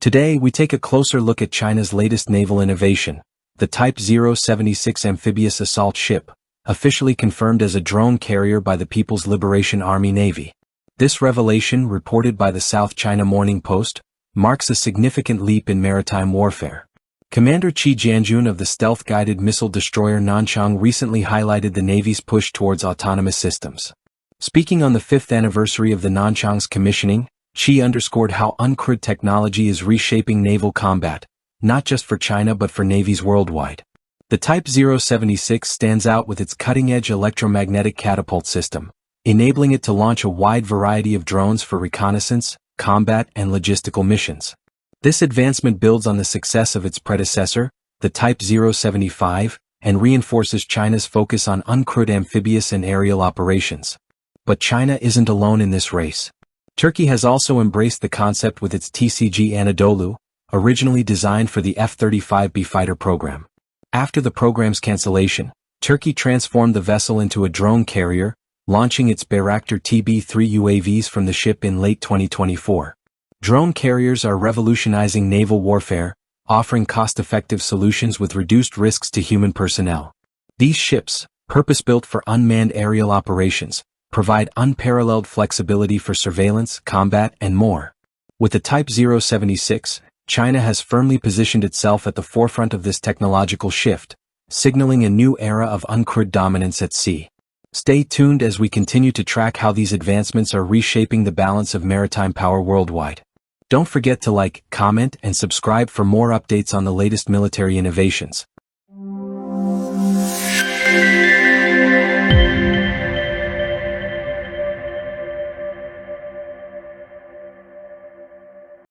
Today we take a closer look at China's latest naval innovation, the Type 076 amphibious assault ship, officially confirmed as a drone carrier by the People's Liberation Army Navy. This revelation, reported by the South China Morning Post, marks a significant leap in maritime warfare. Commander Qi Jianjun of the stealth-guided missile destroyer Nanchang recently highlighted the Navy's push towards autonomous systems. Speaking on the 5th anniversary of the Nanchang's commissioning, Qi underscored how uncrewed technology is reshaping naval combat, not just for China but for navies worldwide. The Type 076 stands out with its cutting-edge electromagnetic catapult system, enabling it to launch a wide variety of drones for reconnaissance, combat, and logistical missions. This advancement builds on the success of its predecessor, the Type 075, and reinforces China's focus on uncrewed amphibious and aerial operations. But China isn't alone in this race. Turkey has also embraced the concept with its TCG Anadolu, originally designed for the F-35B fighter program. After the program's cancellation, Turkey transformed the vessel into a drone carrier, launching its Bayraktar TB3 UAVs from the ship in late 2024. Drone carriers are revolutionizing naval warfare, offering cost-effective solutions with reduced risks to human personnel. These ships, purpose-built for unmanned aerial operations, provide unparalleled flexibility for surveillance, combat, and more. With the Type 076, China has firmly positioned itself at the forefront of this technological shift, signaling a new era of uncrewed dominance at sea. Stay tuned as we continue to track how these advancements are reshaping the balance of maritime power worldwide. Don't forget to like, comment, and subscribe for more updates on the latest military innovations.